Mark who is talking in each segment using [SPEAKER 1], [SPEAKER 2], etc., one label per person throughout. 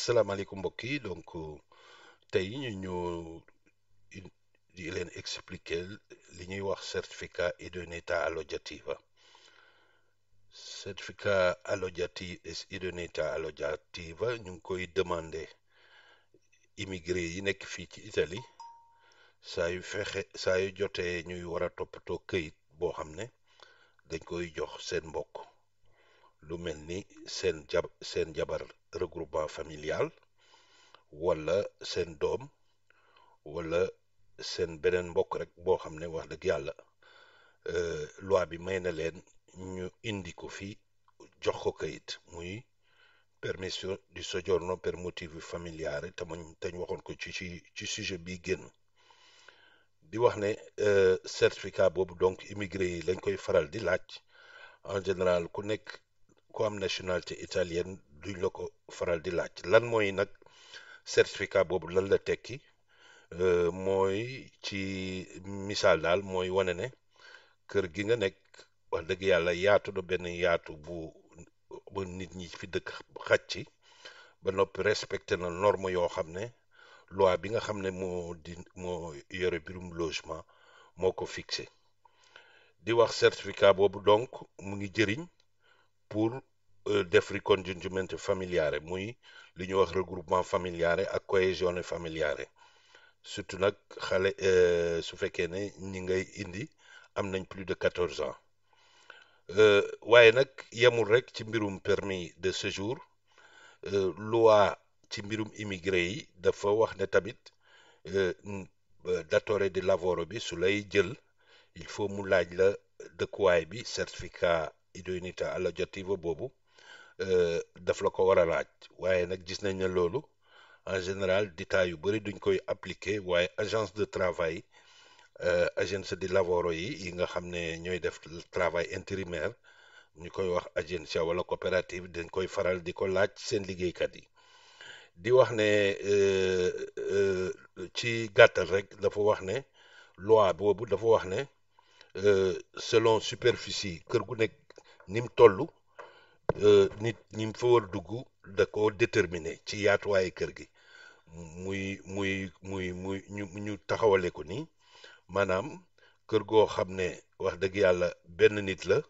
[SPEAKER 1] asalaamaaleykum mbokk yi tey ñu ñëw di leen expliquer li ñuy wax certificat idoneità alloggiativa. Certificat idoneità alloggiativa ñu ngi koy demander immigré yi nekk fii ci Italie saa yu jotee ñuy war a toppatoo këyit boo xam ne dañ koy jox seen mbokk lu mel ni seen jabar regroupement familial wala seen doom wala seen beneen mbokk rek boo xam ne wax dëgg yàlla loi bi may na leen ñu indi ko fii jox ko kayit muy permesso di soggiorno per motivi familiari te ñu waxoon ko ci sujet bi génn di wax ne certificat boobu donc immigré yi lañ koy faral di laaj en général ku am nationalité italienne duñ la ko faral di laaj lan mooy nag certificat boobu lan la tekki mooy ci misaal daal mooy wane ne kër gi nga nekk wax dëgg yàlla yaatu na benn yaatu bu nit ñi fi dëkk xaj ci ba noppi respecté na norme yoo xam ne loi bi nga xam ne moo yore birum logement moo ko fixé di wax certificat boobu donc mu ngi jëriñ pour def ricongiungimento familiare muy li ñuy wax regroupement familiare ak coesione familiare surtout nag xale su fekkee ne ñi ngay indi am nañ plus de 14 ans waaye nag yemul rek ci mbirum permis de séjour loi ci mbirum immigré yi dafa wax ne tamit datore di lavoro bi su lay jël il faut mu laaj la dëkkuwaay bi certificat idoneità alloggiativa boobu daf la ko war a laaj waaye nag gis nañ ne loolu en général détails yu bëri duñ koy appliquer waaye agence de travail agence di lavoro yi nga xam ne ñooy def travail intérimaire ñu koy wax agenzia wala coopérative dañ koy faral di ko laaj seen liggéeykat yi di wax ne ci gàttal rek dafa wax ne loi boobu dafa wax ne selon superficie kër gu nekk ni mu toll nit ñi fa war dugg da ko déterminer ci yaatuwaayu kër gi ñu taxawale ko nii maanaam kër goo xam ne wax dëgg yàlla benn nit la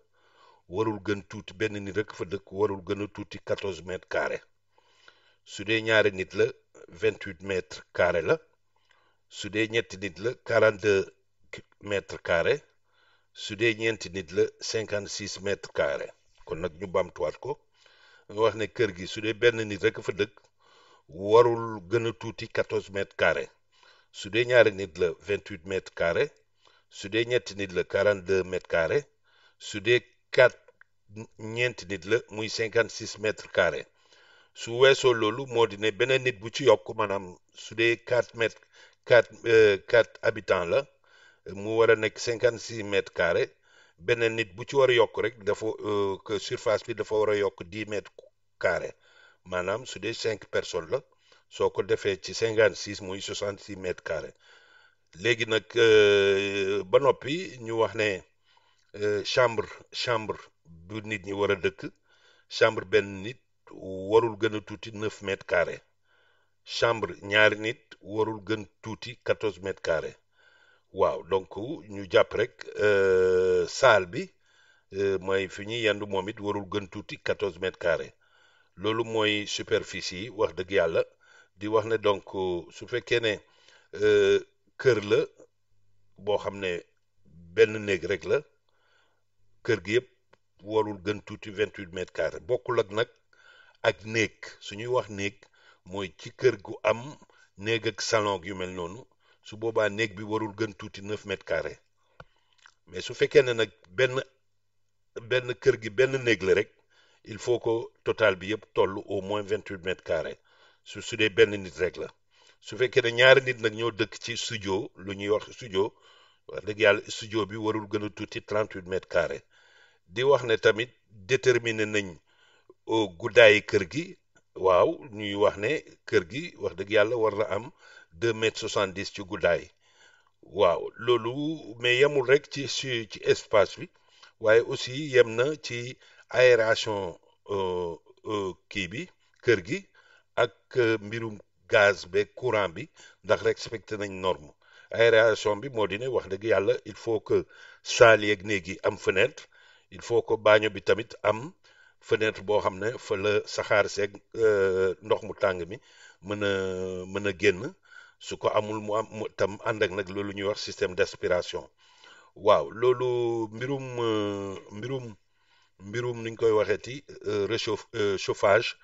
[SPEAKER 1] warul gën tuuti benn nit rek fa dëkk warul gën a tuuti 14 mètres carrés su dee ñaari nit la 28 mètres carrés la su dee ñetti nit la 42 mètres carrés su dee ñeenti nit la 56 mètres carrés kon nag ñu bamtuwaat ko nga wax ne kër gi su dee benn nit rek fa dëkk warul gën a tuuti 14 mètres carrés su dee ñaari nit la 28 mètres carrés su dee ñetti nit la 42 mètres carrés su dee ñeenti nit la muy 56 mètres carrés su weesoo loolu moo di ne beneen nit bu ci yokk maanaam su dee 4 habitants la mu war a nekk 56 mètres carrés beneen nit bu ci war a yokk rek dafa que surface bi dafa war a yokk 10 mètres carrés maanaam su dee 5 personnes la soo ko defee ci 56 muy 66 mètres carrés léegi nag ba noppi ñu wax ne chambre bu nit ñi war a dëkk chambre benn nit warul gën a tuuti 9 mètres carrés chambre ñaari nit warul gën tuuti 14 mètres carrés waaw donc ñu jàpp rek salle bi mooy fi ñuy yendu moom it warul gën tuuti 14 mètres carrés loolu mooy superficie yi wax dëgg yàlla di wax ne donc su fekkee ne kër la boo xam ne benn néeg rek la kër gi yëpp warul gën tuuti 28 mètres carrés bokkul nag ak néeg su ñuy wax néeg mooy ci kër gu am néeg ak salon yu mel noonu su boobaa néeg bi warul gën tuuti 9 mètres carrés mais su fekkee ne nag benn kër gi benn néeg la rek il faut que total bi yëpp toll au moins 28 mètres carrés su dee benn nit rek la su fekkee ne ñaari nit nag ñoo dëkk ci studio lu ñuy wax studio wax dëgg yàlla studio bi warul gën a tuuti 38 mètres carrés di wax ne tamit déterminer nañ guddaayi kër gi waaw ñuy wax ne kër gi wax dëgg yàlla war na am 2 mètres 70 ci guddaay waaw loolu mais yemul rek ci espace bi waaye aussi yem na ci aération kii bi kër gi ak mbirum gaz beeg courant bi ndax respecté nañ norme aération bi moo di ne wax dëgg yàlla il faut que saal yeeg néeg yi am fenêtre il faut que baño bi tamit am fenêtre boo xam ne fa la saxaar seeg ndox mu tàng mi mën a génn su ko amul mu am mu tam ànd ak nag loolu ñuy wax système d'aspiration waaw loolu mbirum niñ koy waxeeti chauffage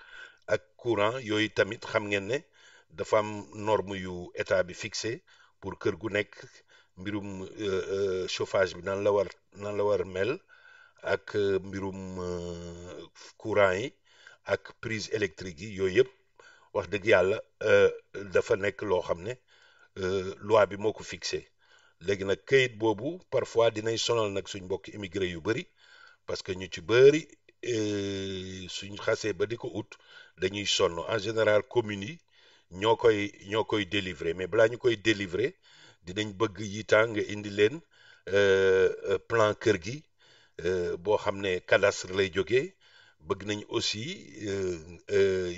[SPEAKER 1] ak courant yooyu tamit xam ngeen ne dafa am norme yu état bi fixé pour kër gu nekk mbirum chauffage bi nan la war mel ak mbirum courant yi ak prise électrique yi yooyu yëpp wax dëgg yàlla dafa nekk loo xam ne loi bi moo ko fixé léegi nag këyit boobu parfois dinay sonal nag suñ mbokk immigré yu bëri parce que ñu ci bëri suñ xasee ba di ko ut dañuy sonn en général communes yi ñoo koy délivrer mais balaa ñu koy délivrer dinañ bëgg yitaa nga indi leen plan kër gi boo xam ne cadastre lay jógee bëgg nañ aussi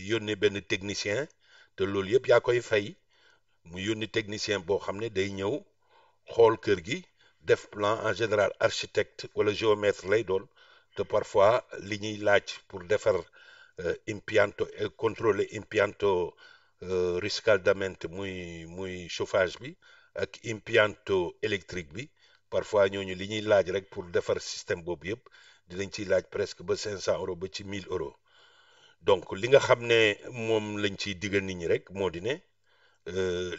[SPEAKER 1] yónnee benn technicien te loolu yëpp yaa koy fay mu yónni technicien boo xam ne day ñëw xool kër gi def plan en général architecte wala géomètre lay doon te parfois li ñuy laaj pour defar impianto contrôler impianto riscaldamento muy chauffage bi ak impianto électrique bi parfois ñooñu li ñuy laaj rek pour defar système boobu yëpp dinañ ciy laaj presque ba 500 € ba ci 1000 €. donc li nga xam ne moom lañ ciy digal nit ñi rek moo di ne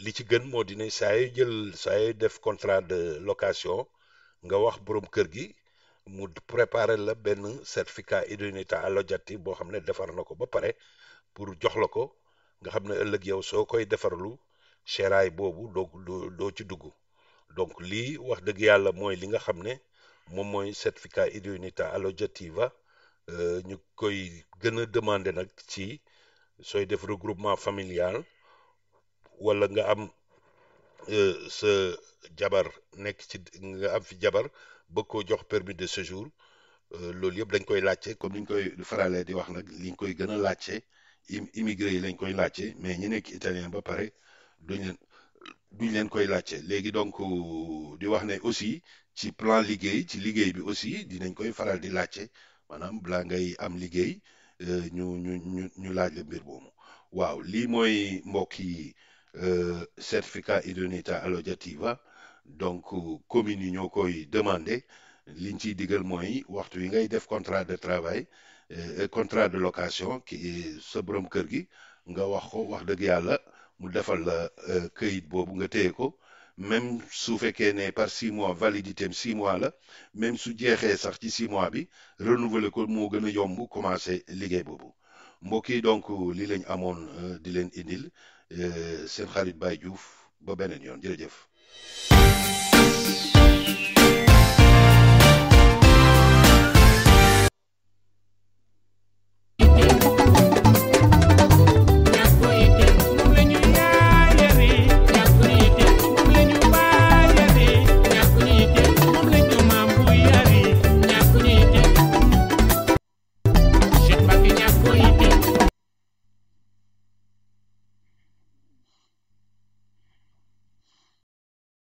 [SPEAKER 1] li ci gën moo di ne saa yoo def contrat de location nga wax borom kër gi mu préparer la benn certificat idoneità alloggiativa boo xam ne defar na ko ba pare pour jox la ko nga xam ne ëllëg yow soo koy defarlu séraay boobu doo ci dugg donc lii wax dëgg yàlla mooy li nga xam ne moom mooy certificat idoneità alloggiativa ñu koy gën a demander nag ci sooy def regroupement familial wala nga am sa jabar nekk ci nga am fi jabar bëgg koo jox permis de séjour loolu yëpp dañ koy laajte comme ni ñu koy faralee di wax nag li ñu koy gën a laajte immigré yi lañ koy laajte mais ñi nekk italien ba pare duñ leen koy laajte léegi donc di wax ne aussi ci plan liggéey ci liggéey bi aussi dinañ koy faral di laajte maanaam balaa ngay am liggéey ñu laaj la mbir boobu waaw lii mooy mbokk yi certificat idoneità alloggiativa donc communes yi ñoo koy demandé liñ ciy digal mooy waxtu wi ngay def contrat de travail contrat de location ki sa borom kër gi nga wax ko wax dëgg yàlla mu defal la këyit boobu nga téye ko même su fekkee ne par 6 mois validité am 6 mois la même su jeexee sax ci 6 mois bi renouveler ko moo gën a yomb commencé liggéey boobu mbokk yi donc li lañ amoon di leen indil seen xarit Baye Diouf ba beneen yoon jërëjëf.